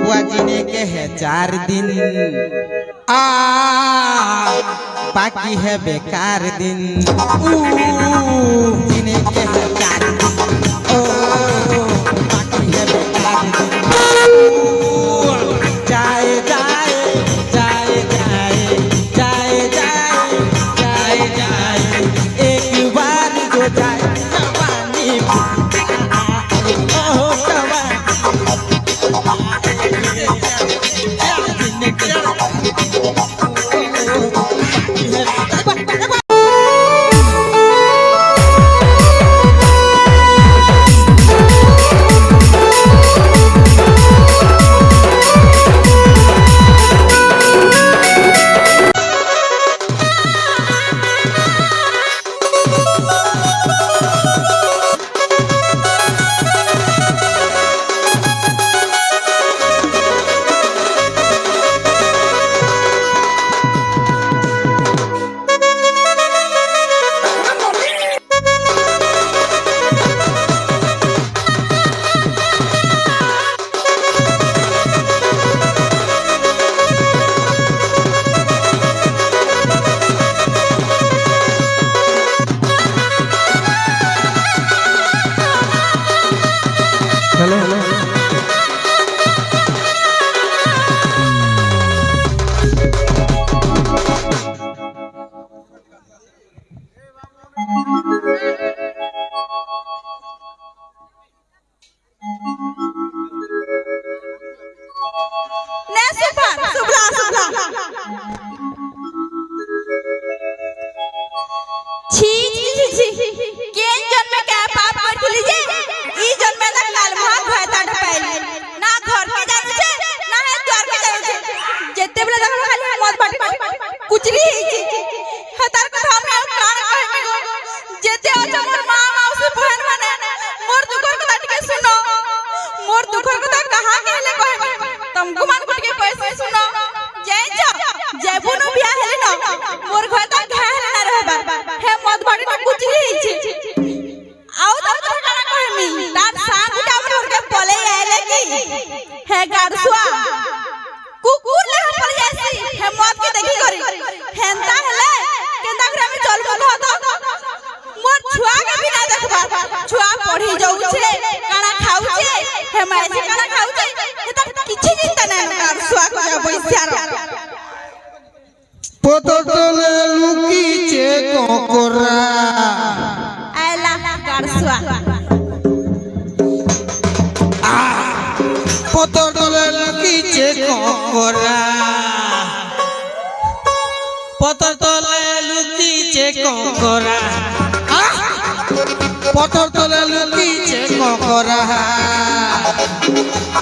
बुआ जीने के है 4 दिन बाकी है बेकार दिन जीने के है 4 दिन बाकी है बेकार दिन जाए जाए जाए जाए जाए जाए जाए जाए एक बार जो जाए जवानी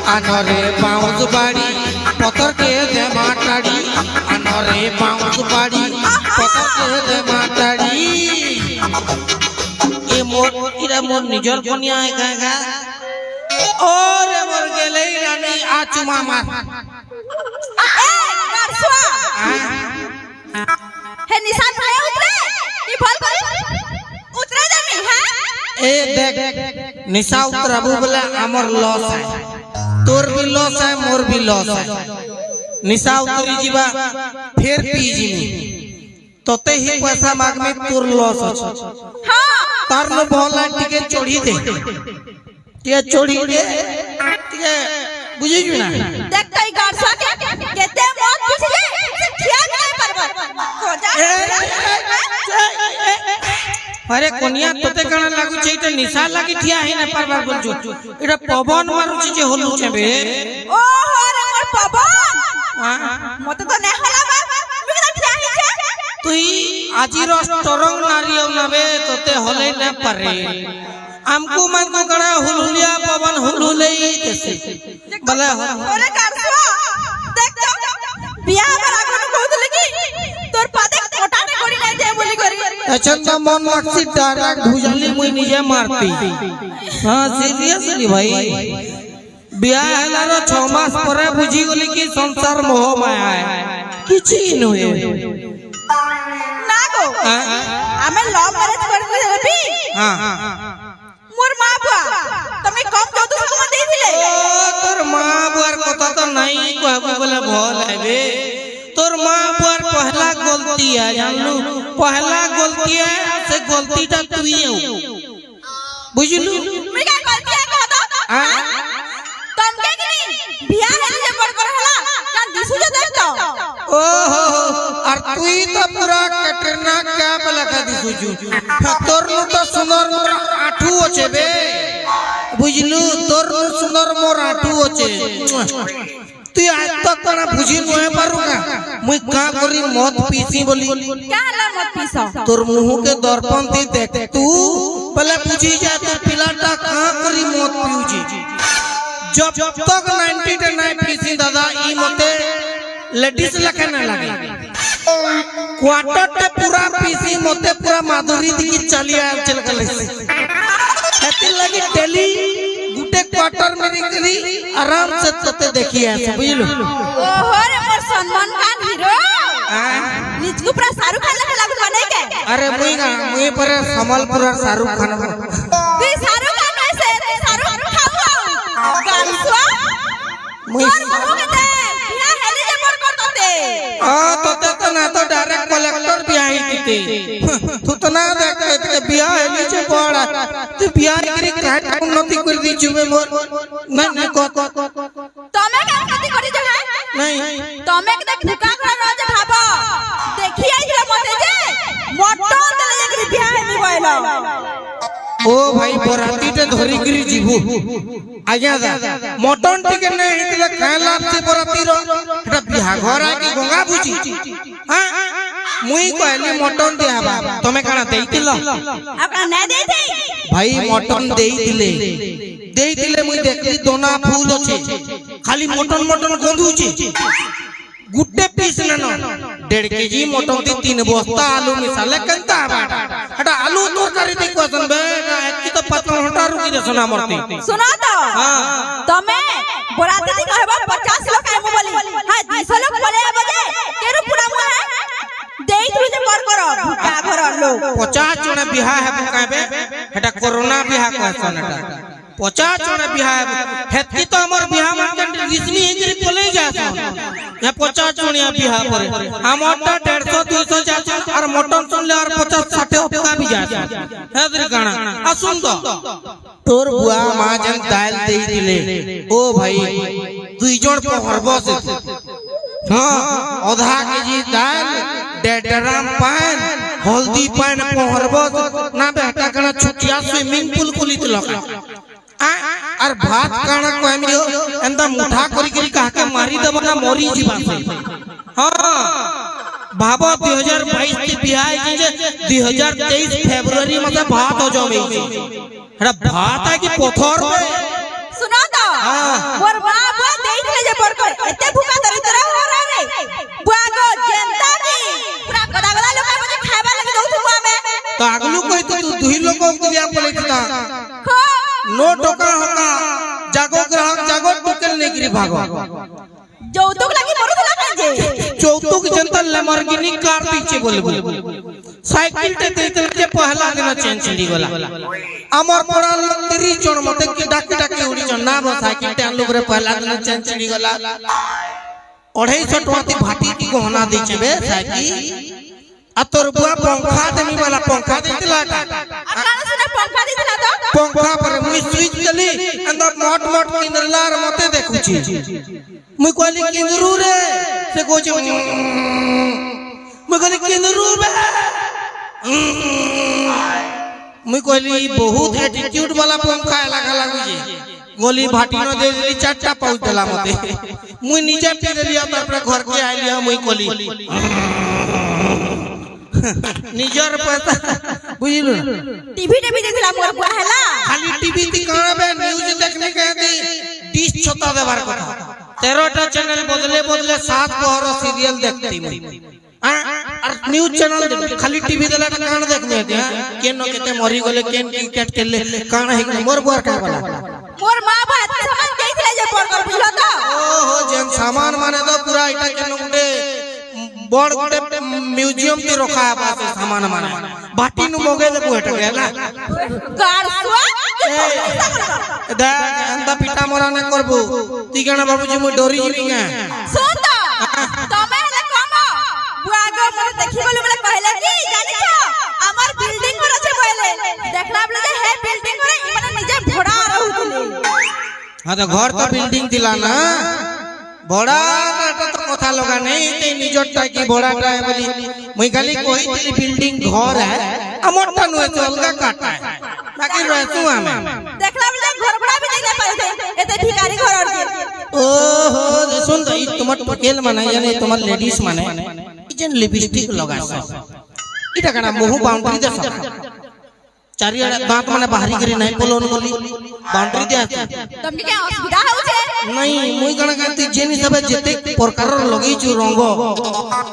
आनरे बाउंस बाड़ी पत्थर के दे माटाड़ी आनरे बाउंस बाड़ी पत्थर के दे माटाड़ी ये मोर निजर कन्या है गागा और मोर गेले यानी आचु मामा ए गारसुआ हे निशान भाई उतरे ई फल पर उतरे जमी हां ए देख निशा उतरबू बोले हमर लॉस है तोर भी लॉस है मोर भी लॉस है निशा उतरी जीवा फिर पी जीनी तोते ही पैसा मांग में तोर लॉस है हां तार नो भोला टिके चोड़ी दे के चोड़ी दे के बुझी जु ना देख कई गारसा के केते मौत पूछले खिया नहीं परबत हो जा अरे कोनिया तोते कणा लागु छै त निशा लागी ठिया है ना परबार बोल जो एटा पवन मारू छी जे होलु छै बे ओ हो रे मोर पवन मते तो नै होला बा बिगड़ा ठिया है छे तुई आजी रो स्ट्रॉंग नारियो नबे तोते होले न पारे हमको मन को कणा हुलुलिया पवन हुलुलेई देसे भले ओरे कारसुआ देख बियाह पर आगन कहत लगी तोर पादे कोटा ने कोड़ी नै दे बोली करी अच्छा त मन लक्सी डायरेक्ट भुजली मुई निजे मारती हां सीरियसली भाई बियाह हलारो 6 मास परे बुझी गली कि संसार मोह माया है किछि नहुए ना गो हमें लव मैरिज करबे हबी हां मोर मां बुआ तमे कम जो तो समय दे दिले ओ तोर मां बुआर कथा तो गलती है जानलू पहला गलती है से गलतीटा तुई बुझलू मैं क्या गलती है कह दो तुम के कि बियाह है जे बड़ कर हला का दिसु जे देख तो ओहो और तुई तो पूरा कैटरीना कैफ लगा दिसुजू तोर तो सुंदर मोर आठू होचे बे बुझलू तोर सुंदर मोर आठू होचे তুই আজ তক কোনা বুঝি নহে পারুকা মুই কা করি মদ পিছি বলি क्या ला मत पीसो তোর মুহকে দর্পণ দি দেখ তু বলে বুঝি যা তোর পিলাটা কা করি মদ পিউজি জব তক 90 তে নাই পিছি দাদা ই মতে লেডিস লেখা না লাগে কোয়ার্টার তে পুরা পিছি মতে পুরা মাধুরী দিকি চালিয়া চল গলে হেতি লাগি डेली गुटे क्वार्टर में निकली आराम से तते देखिए ऐसे बुझलो ओहो रे मोर सलमान खान हीरो निजगु पूरा शाहरुख खान लगे लागू बने के अरे मुई पर कमलपुर शाहरुख खान तू शाहरुख खान कैसे तू शाहरुख खाओ गालसवा मुई मोर के दे बियाह हेली जे बड़ कर तोते तते तो ना तो डायरेक्ट कलेक्टर बियाह कीते तू तो ना देख के बियाह हेली जे बड़ा तू बियाह करी काट उन्नति कर दी जुमे मोर नहीं को तमे का उन्नति करी जे है नहीं तमे के देख भूका घर रोज भाबो देखि आई जे मते जे मोटो दले जे करी बियाह हेली गइलो ओ भाई बराती ते धरी गिरी जीवु आज्ञा दा मटन टिके ने हितले काय लाभ से बराती रो एटा बिहा घर आ की गंगा बुझी हां मुई कहली मटन देहाबा तमे काना देइतिलो आपका नै दे थी भाई मटन देइतिले मुई देखली दोना फूल अछि खाली मटन गंधुची गुड्डे पीस न 1.5 केजी मटन दी 3 बस्ता आलू मिसाले कंता बाटा एटा आलू तरकारी दे क्वेश्चन बे की तो 5 घंटा रुकी दे सुना मरती सुना तो हां तमे बराती दी कहबा 50 लोग आइमु बोली हां 200 लोग बोले बजे केरु पूरा मु है देई तू जे कर करो भूका घर लोग 50 जण बिहा है कहबे एटा कोरोना बिहा क्वेश्चन एटा 50 जण बिहा हेती तो हमर बिहा मन रिजनी हिजरी कोले जासन या 50 जणिया बिहा पर हमरटा 150 200 जासन और मटन सुनले और 50 60 उपका भी जासन हेदरी गाना आ सुन तो तोर बुआ मां जन दाल देई दिले ओ भाई दुई जण पहरबो से हां आधा केजी दाल 1.5 ड्राम पान हल्दी पान पहरबो ना बेटा कना छुटिया स्विमिंग पूल कुलित लका और भात काना कहमियो एंदा मुठा करी करी कहा के मारी देबो ना मोरी जीवा हां भाबो 2022 के बियाह जे 2023 फरवरी में भात हो जावे एड़ा भात है कि पत्थर पे सुना तो मोर बाप देई थे जे बड़ कर एते भूका तरी तरह हो रे बुआ गो जनता की पूरा गदागदा लोग बजे खाबा लगे दउ थुआ में तो अगलू कोई तो तू दुही लोग को दिया बोले था नो टोका होता जागो ग्राहक जागो टोकल नहीं गिरी भागो যৌতুক লাগি মরুদলা কাজে चौतुक जनता लैम्बोर्गिनी कार पीछे बोले साइकिल ते देते के पहला दिन चेंज चली गला अमर पड़ा तेरी जन मते की डाके उड़ी जन ना बो साइकिल ते लोग रे पहला दिन चेंज चली गला 250 टका ती भाटी की गहना दी छबे साइकिल आ तोर बुआ पंखा देनी वाला पंखा देतला अकान सुने पंखा दिला तो पंखा पर मुई स्विच चली अंदर मोट किंदरलार मते देखुची मुई कहली किंदरू रे से कोचे मुई कहली किंदरू बे मुई कहली बहुत एटीट्यूड वाला पंखा लगा लागुजी गोली भाटी न दे देली 4टा पाउच देला मते मुई नीचे पी देलिया तो अपने घर के आइलिया मुई कहली निजर पता बुझिलो टीवी देखला मोर बुआ हैला खाली टीवी ती काबे न्यूज देखने के दी डिश छोटा देवार कथा 13टा चैनल बदले 7 पहर सीरियल देखती मैं और न्यूज चैनल खाली टीवी देला कान देखने दे केनो केते मरी गले केन क्रिकेट खेलले कान है मोर बुआ का वाला मोर मां बात सामान देखले जे पड़ कर बुझलो तो ओहो जन सामान माने तो पूरा इटा केनो गुटे बड़ गुटे म्यूजियम ते रखा है पास सामान माने बाटी नु मोगे दे बुहट गेला गारसवा दा अंदा पिटा मोरा न करबो तिगाना बाबूजी मु डरी जिबिगा सुन तो तमे ले कम बुआ गो मते দেখি বলে বলে কইলে কি জানিছ আমার বিল্ডিং ঘর আছে কইলে দেখলা বলে যে হে বিল্ডিং ঘরে মানে নিজে ভড়া রহুতলে हां तो घर तो बिल्डिंग दिला ना बड़ा तो कथा लगा नहीं ते निजटा की बड़ाटा है बोली मुई खाली कहितली बिल्डिंग घर है अमरटा नुए तो अलगा काटा है बाकी रहतु हमें देखला बले घर बड़ा भी नहीं दे पाए एते भिखारी घर और के ओहो सुन तो ई तुमर टकेल माने यानी तुमर लेडीज माने ई जन लिपस्टिक लगा स इटा कना मुंह बाउंड्री दे सब चारिया दांत माने बाहरी करी नहीं पोलोन बोली बाउंड्री दे तुमके क्या असुविधा हो छे नहीं मुई कना कहती जेनी सबे जेते प्रकार लगई छु रंग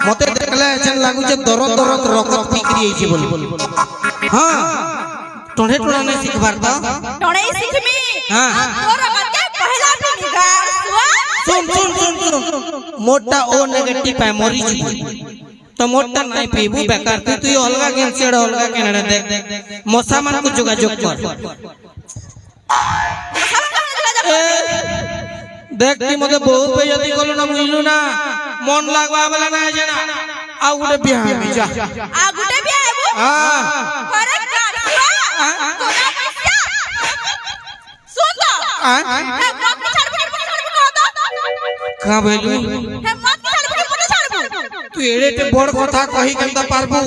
मते देखले एछन लागु जे दरद दरद रकत फिकरी आइछि बोली हां टोणे टोणा ने सिखबार त टोणे सिखमी हां तोर बच्चे पहला भी निगार सुन मोटा ओ नेगेटिव है मरी छी तो मोटा नहीं पीबू बेकार तू अलगा गेम सेड अलगा केनडा देख मोसा मान को जोगाजोग कर देख ती मते बहुत बेइज्जती करलो ना मुइलु ना मन लागवा वाला ना जेना आ गुटे बियाह में जा आ गुटे बियाह हेबो हां करे का तोरा पैसा सुन तो हां हे मत छाड़ का भेलु हे मत छाड़ तू एड़े बड़ कथा कही केनता पारबू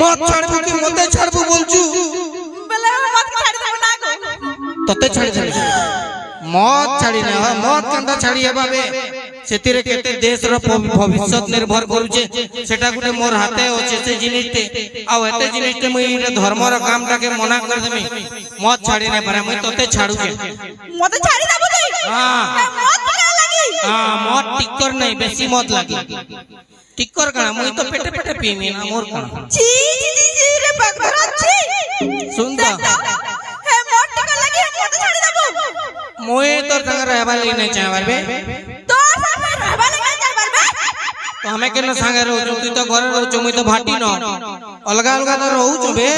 मत छाड़बू कि मते छाड़बू बोलचू बेले मत छाड़ दे ना गो तते छाड़ी मत छाड़ी ना मत केनता छाड़ी हे बाबे सेतिरे केते देश रो भविष्य निर्भर करूचे सेटा गुटे मोर हाथे होचे से जिनिसटे आ एते जिनिसटे मुई धर्म रो कामटा के मना कर देमी मत छाड़ी ना पारे मुई तते छाड़ू के मत छाड़ी देबो तई हां मत क्या लगी हां मत टिक्कर नहीं बेसी मत लागी टिक्कर कणा मुई तो पेटे पेटे पीमी ना मोर कणा छी रे बकरा छी सुन तो हे मत टिक्कर लगी मत छाड़ी देबो मोए तो संग रहबा लई नहीं चाहबार बे तो संग रहबा लई चाहबार बे तो हमें केन संगे रहू तू तो घर रहू छ मुई तो भाटी न अलगा अलगा तो रहू छ बे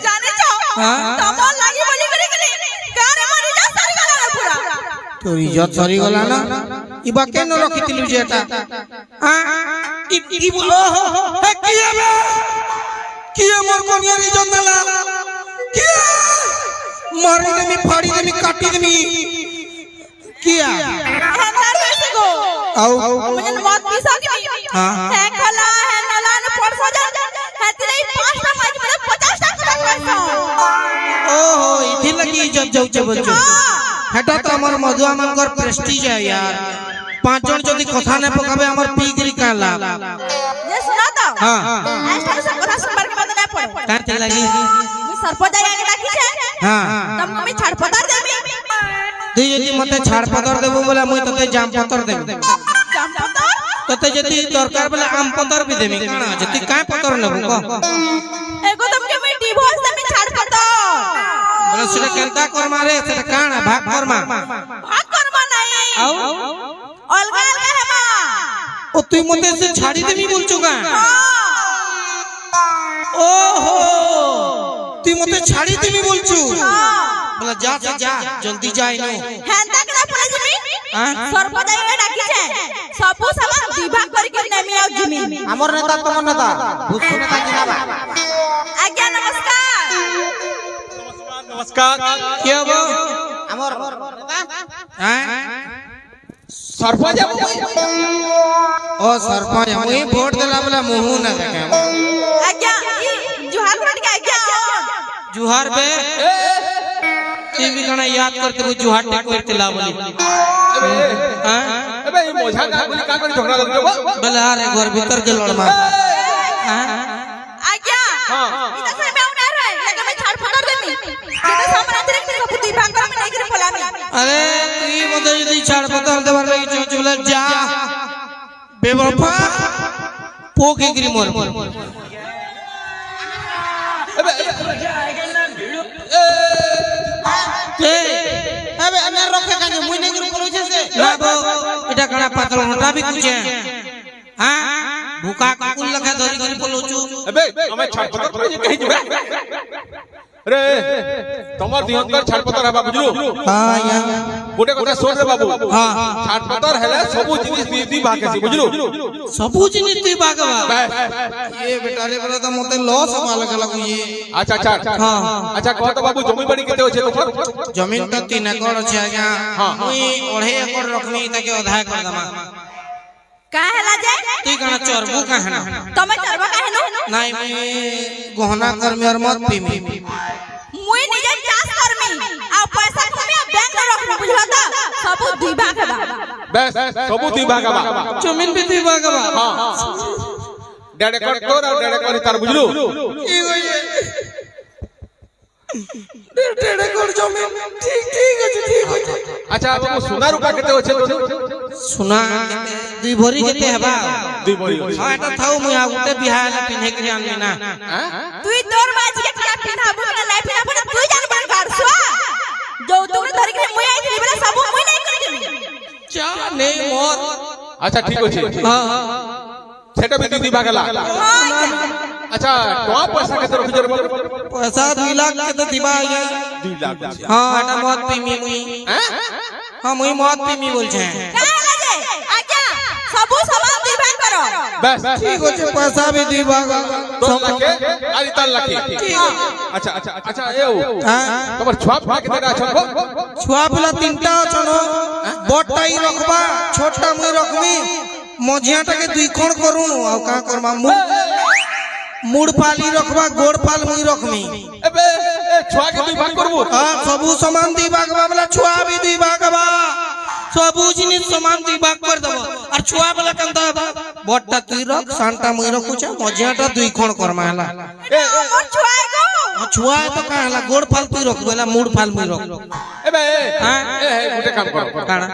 जाने छ हां तमो लागी बोली करे गारे मारी जा सारी गला पूरा तो इज्जत सरी गला ना इबा केन रखितिलु जेटा हां ई ओहो हे किया बे किया मोर कोनिया इज्जत नला किया मारी देमी फाड़ी देमी काटी देमी किया अंदर कैसे गो आओ मुझे मत पीसा की हां है खला है नला ने पड़ सजा है तेरे 5 टा मैच में 50 टा पैसा ओहो इथि लगी इज्जत जाउ छ बच्चो हेटा तो हमर मधुआ मनकर प्रेस्टीज है यार पांच जन जदी कथा ने पकाबे हमर पीगरी का लाभ ये सुना तो हां ऐसा सब कथा सुनबार के बाद ना पड़े काते लगी मैं सरपंच आया के डाकी छे हां तब मैं छाड़ पतार देबी तू यदि मते छाड़ पतर देबो बोले मुई तते जाम पतर देबो जाम पतार तते यदि दरकार बोले आम पतर भी देबी काना जति काय पतर नेबो को एगो तुमके मैं डिवोर्स देबी छाड़ पतार बोले से केनता कर मारे से काना भाग करमा नहीं आओ अलगा अलगा है मां ओ तू मते से छाड़ी देबी बोलछु का ओहो तू मते छाड़ी देबी बोलछु बोला जा से जा जल्दी जा इनो हेंता केना पड़े जमी हां सरपंच आइले डाकी छे सबु सामान विभाग करि के नेमी आउ जमी हमर नेता तमर नेता भूत नेता जिनाबा आज्ञा नमस्कार नमस्कार के हो हमर हैं सरपंच ओ सरपंच मुई वोट देला बोला मुंह ना देखे आज्ञा जुहार फट के आज्ञा जुहार बे टीवी गाना याद करते वो जुहार टेक करते ला बोली हां अबे ई मोझा का बोली का करी झगड़ा लगलो बोले अरे घर भीतर के लड़मा हां आज्ञा इता से मैं उना रहे लगे मैं छाड़ फटार देनी इता सामान अतिरिक्त को पुती भाग में नहीं करे फलामी अरे तू मते यदि छाड़ पतर देबार लगी चो बोले जा बेवफा पोके गिरी मोर अबे अने रखे काजे मुई ने गिर पलो छे ना बो एटा कणा पातल मोटा भी कुछे हां भूका कुकुल लखा धरी गिर पलो छु अबे हमें छाड़ पकड़ कहीं जबे रे तमर दिहंकर छाटपतर हबा बुझलु हां या गोटे কথা सुन रे बाबू हां छाटपतर हेले सबु जिनिस दी भागे छी बुझलु सबु जिनिस दी भागवा ये बेटा रे बोला तो मते लॉस हवा लगला को ये अच्छा अच्छा हां अच्छा कह तो बाबू जमीन बड़ी केते होछे तोर जमीन तो 3 एकड़ अछि आज्ञा मुई 2.5 एकड़ रखनी ताके आधा कर दमा काहेला जे तू कना चरबू काहे ना तमे चरबा काहे नो नहीं मुई गहना कर्मी और मत पीमी मुई निजे चास करमी आ पैसा खमे बैंक में रखना बुझला त सबु दुई भाग बा बस सबु दी भागबा जमीन भी दी भागवा हां डेढ़ एकड़ तोर और डेढ़ एकड़ तार बुझलु ई होये डेढ़ एकड़ जमीन ठीक अछि अच्छा बाबू सोना रुपया केते होछे तो सुना दुई भरी केते हेबा दुई भरी हां एटा थाउ मुई आ गुटे बिहाय ना पिन्हे के आनली ना तुई तोर बाज के क्या पिनाबू ना नहीं पिनाबू ना तू जान बड़ गारसुआ जो तू धरि के मुई आई बोले सब मुई नहीं करी चा नहीं मोर अच्छा ठीक होछे हां सेटा भी दीदी भागला अच्छा तो पैसा केते रखि जर पैसा 2 लाख केते दिबा आया 2 लाख हां एटा मत पीमी मुई हां मुई मत पीमी बोल छे काहे जे आजा सबु सामान दुई भाग करो बस ठीक होछे पैसा भी दी भाग 2 लाख के आरी 3 लाख के अच्छा अच्छा अच्छा एओ तमर छुआ केते अच्छा छुआ पिला तीनटा छनो बटटाई रखबा छोटा मुई रखमी मझियाटा के 2 खण करू आ का करबा मुड़ पाली रखबा गोड़ पाल मुई रखमी एबे छुआ के 2 भाग करबो हां सबु सामान दी भागबा वाला छुआ भी दी भागबा सबु जिनिस सामान दी भाग कर दबो और छुआ वाला कंता बटटा तुई रख सांटा मुई रखू छ मझियाटा 2 खण करमा हला मोर छुआई को छुआ तो का हला गोड़ पाल तुई रखबेला मुड़ पाल मुई रख एबे ए गुटे काम कर काना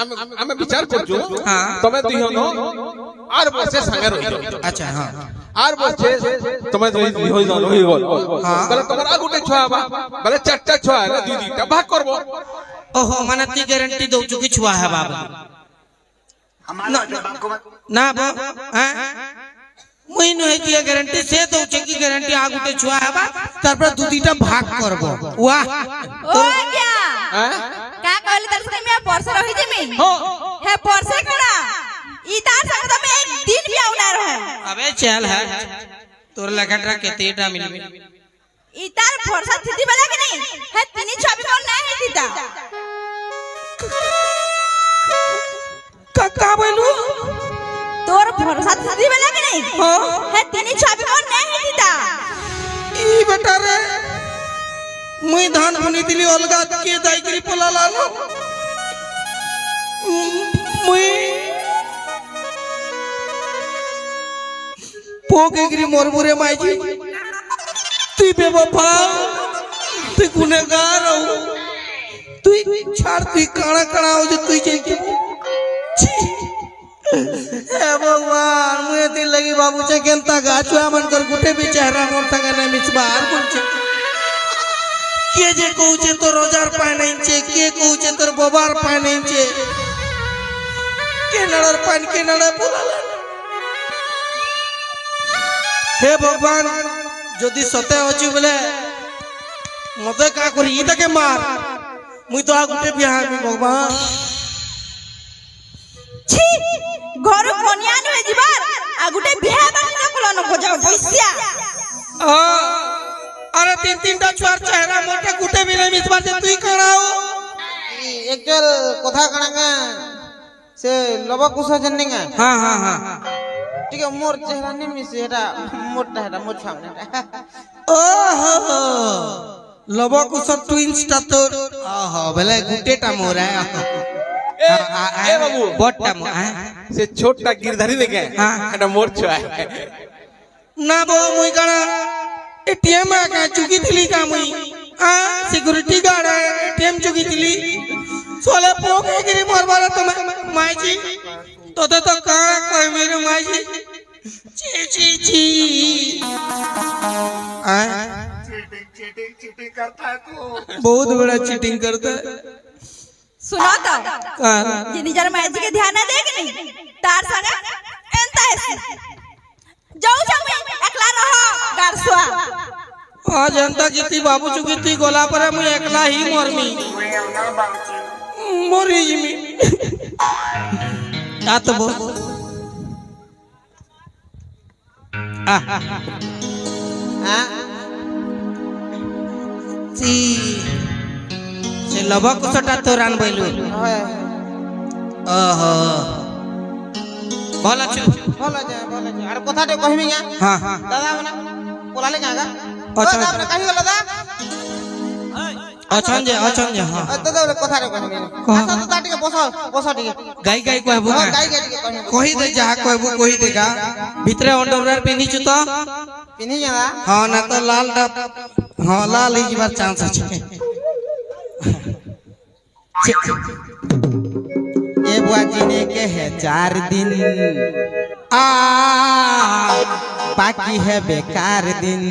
आमे विचार करजो तमे दिहनो आर बसे संगे रहि अच्छा हां आर बसे तमे रहि होई गल तले तमर आ गुटे छुआ बा बले चारटा छुआ है दुई दुईटा भाग करबो ओहो माने ती गारंटी दउ छु कि छुआ है बाबा ना बा हां मुई न है कि गारंटी से दउ छु कि गारंटी आ गुटे छुआ है बा तार पर दु दुईटा भाग करबो वाह ओ क्या का कहले तर से मैं परस रही जमीन हे परसे करा ई तार संग तो मैं एक दिन भी आउना रहे अबे चल है तोर लखटरा केतेटा मिलबे ई तार परसा स्थिति वाला के नहीं है तिनी छवि कोन नहीं है सीता का बोलू तोर भरोसा स्थिति वाला के नहीं है तिनी छवि कोन नहीं है सीता ई बेटा रे मुई धान बुनी दिली अलगा के दाईगिरी पोला लानो मुई पोकेगिरी मोरमुरे माईजी तू बेवफा तू गुनहगार हो तू छाड़ तू काना काना हो जो तू जे हे भगवान मुए दिल लगी बाबू से केनता गाछुआ मन कर गुटे भी चेहरा मोर संग ने मिसबार बोल के जे कहूचे तो रोजार पाए नहीं छे के कहूचे तोर बबार पाए नहीं छे के नड़र पान के नड़ा बोलाला हे भगवान जदी सते अछि बोले मते का करी ई तके मार मुई तो आ गुटे बियाह में भगवान छी घर कोनिया न जीवार आ गुटे बियाह बानी न कोलो न खोजा भैसिया अरे 3-3टा छुआर चेहरा मोटे गुटे भी नहीं मिसबार से तुई कणाओ एकचुअल कथा कणागा से लबकुश जन्नेगा हां हां हां ठीक है मोर चेहरा नहीं मिसे एटा मोटा हेटा मोर छामने ओहो लबकुश ट्विंस ता तोर ओहो भले गुटेटा मोरा ए बाबू बटटा मो से छोटा गिरधारी देखे हां एटा मोर छुआ ना बो मुई कणा एटीएम का चुकी दिली का मुई सिक्योरिटी गार्ड एटीएम चुकी दिली सोले पोके गिरी मोर बारा तो माई जी तो का कोई मेरे माई जी ची ची ची चीटिंग करता है तू बहुत बड़ा चीटिंग करता है सुनो तो ये निजर मैच के ध्यान ना देख नहीं तार संग एंता है जाऊ जाऊ एकला रहो गारसुआ जनता गीती बाबू चुकी गला पर मुझे एकला ही मरमी मरी जिमी तो बोल से लबा कुसटा तोरान बैलू ओहो भला छु भला जे आर कथा टे कहमी या हां हां दादा मने बोलाले कागा अच्छा दादा मने कहि गला दादा अच्छा जे हां दादा बोले कथा टे कहमी अच्छा तो ताटी के बस टिके गाई गाई कहबू गाई का गाई टिके कहमी कहि दे जहा कहबू कहि देगा भितरे अंडरवेयर पिनी छु तो पिनी जा हां ना तो लाल डब हां लाल ही बार चांस আছে ये बुआ जीने के है 4 दिन आ बाकी है बेकार दिन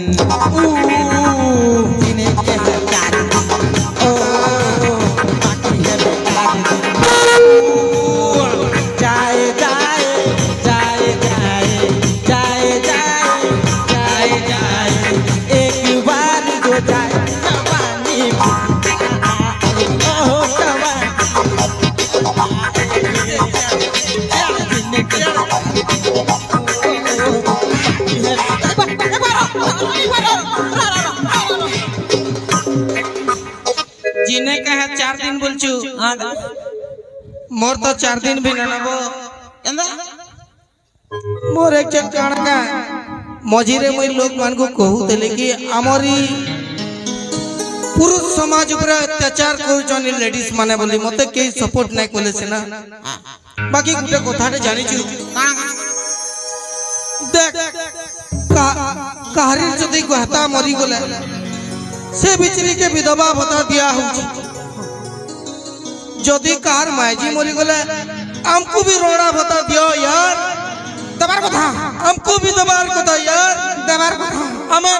जीने के है 4 दिन बाकी है बेकार दिन जाए जाए जाए जाए जाए जाए जाए जाए एक बार जो जाए जवानी ओह जवानी जीने का है 4 दिन बोलचू मोर तो 4 दिन भी ना नबो मोर एक चक्कर का मझिरे मई लोग मान को कहू देले कि हमरी पुरुष समाज ऊपर अत्याचार करूछन लेडीज माने बोली मते के सपोर्ट नै कोले से ना बाकी गुटे कथाटे जानि छु देख काहरी जदी कहता मरी गले से बिचरी के विधवा भत्ता दिया हो जदी कार मायजी मरी गले हमको भी रोड़ा भत्ता दियो यार दबार कथा हमको भी दबार कथा यार दबार कथा हमें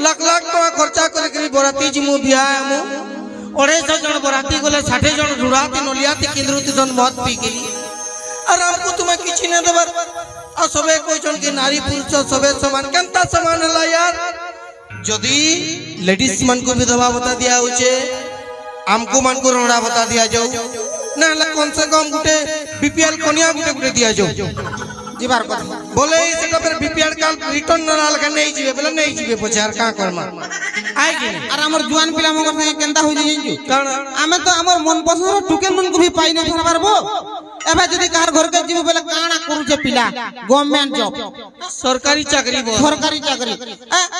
लाख लाख टका खर्चा करे करी बराती जिमु बिया हमु 250 जन बराती गले 60 जन रुड़ाती नलियाती केंद्रती जन मत पी गेली और हमको तुम्हें किछि न दबार और सबे कोई जन के नारी पुरुष सबे समान केनता समान हला यार जदी लेडीज मन को विधवा बता दिया होचे हमको मन को रोड़ा बता दिया जाओ ना कम से कम गुटे बीपीएल कोनिया गुटे गुटे दिया जाओ जीवार कर बोले सेटा पर बीपीएल काल रिटर्न न लाल का नहीं जीवे बोले नहीं जीवे पछार का करमा आइ कि और हमर जुआन पिला मगर संगे केनता हो जाइजु कारण हमें तो हमर मन पसंद टुकेल मन को भी पाई नहीं फर पारबो एबे जदी कार घर के जीव बोले काना करू जे पिला गवर्नमेंट जॉब सरकारी चाकरी बो सरकारी चाकरी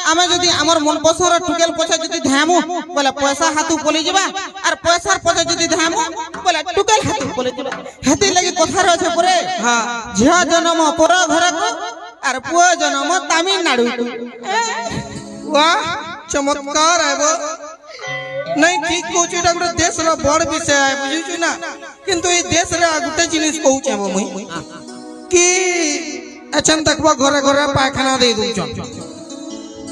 हमें जदी हमर मन पसंद टुकेल पछे जदी धामु बोले पैसा हाथु पले जेबा और पैसा पछे जदी धामु बोले टुकेल हाथु पले जेबा हेती लागि कथा रे छे परे हां झिया जन्म पर घर को और पुआ जन्म तमिलनाडु वाह चमत्कार है वो नहीं ठीक कहू एटा गुटे देश रो बड़ विषय है बुझिछु ना किंतु ए देश रे गुटे जिनिस कहू छै मुई कि अचन देखबो घरे घरे पायखाना दे दउ छन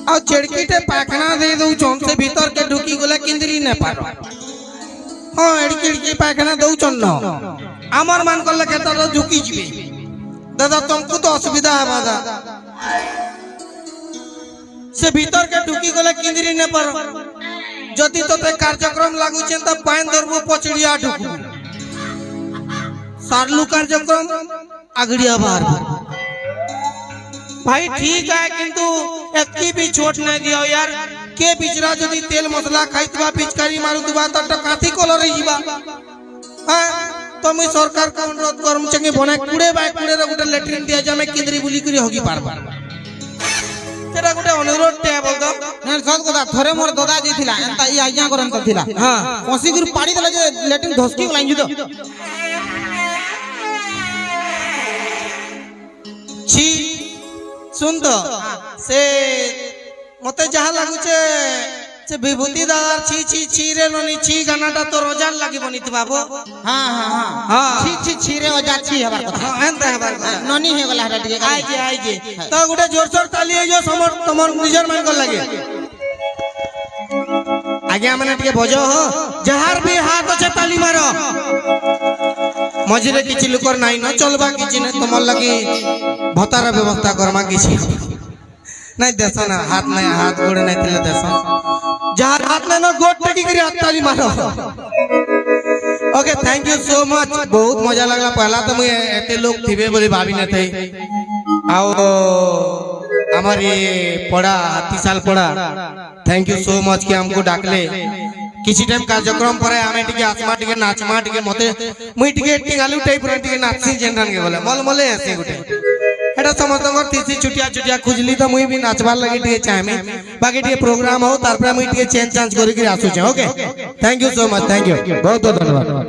आ चेड़कीटे पायखाना दे दउ छन से भीतर के ढुकी गले किंदरी न पारो हां एड़की पायखाना दउ छन न हमर मान करले के त ढुकी जिबे दादा तुमको तो असुविधा है दादा से भीतर के ढुकी गले किंदरी न पारो जदि तोते कार्यक्रम लागू छे त पाइन दरबो पचड़िया ढुकू सारलू कार्यक्रम अगड़िया बाहर भाई ठीक है किंतु एतकी भी छोट नहीं दियो यार के बिचरा जदि तेल मसाला खाइतबा पिचकारी मारुतबा त टकाती कलर जीवा हां तो मैं सरकार को अनुरोध करम चंगे बना कुड़े बाय कुड़े रे गुटे लेट्रिन दिया जा मैं केंद्री बुली करी होगी पारबा तेरा गुटे अनुरोध टे बोल दो न सत कथा थरे मोर दादा जी थिला एंता ई आज्ञा करन त थिला हां कोसी गुरु पाड़ी देला जे लेटिन धसकी लाइन जुदो छी सुन तो से मते जहा लागु छे से विभूति दादार छी छी छी रे ननी छी गानाटा तो रोजान लागि बनित बाबू हां हां हां छी छी छी रे ओजा छी हबार कथा एंता हबार कथा ननी हे गला हटा टिके आइ जे तो गुटे जोर जोर ताली आइयो समर तमर निजर मान को लागे आगे माने टिके बजो हो जहार भी हाथ আছে ताली मारो मझिरे किछि लुकर नाही न चलबा किछि न तमर लागि भतार व्यवस्था करमा किछि नहीं देसा ना हाथ गोड़े नहीं थिले देसा जहां हाथ नहीं ना गोड़ टेकी करी ताली मारो okay thank you so much बहुत मजा लगला पहला तो मुझे एते लोग थिबे बोली भाभी ने थे आओ हमार ये पड़ा 30 साल पड़ा थैंक यू सो मच कि हमको डाकले किसी टाइम कार्यक्रम पर आमे टिके आत्मा टिके नाचमा टिके मते मुई टिके एक्टिंग आलू टाइप रे टिके नाचसी जनरन के बोले मल मले ऐसे गुटे एटा समस्त कर तीसी छुटिया खुजली तो मुई भी नाचबार लगी टिके चाहमे बाकी टिके प्रोग्राम हो तार पर मुई टिके चेंज चांस करी के आसु छे okay thank you so much thank you बहुत बहुत धन्यवाद।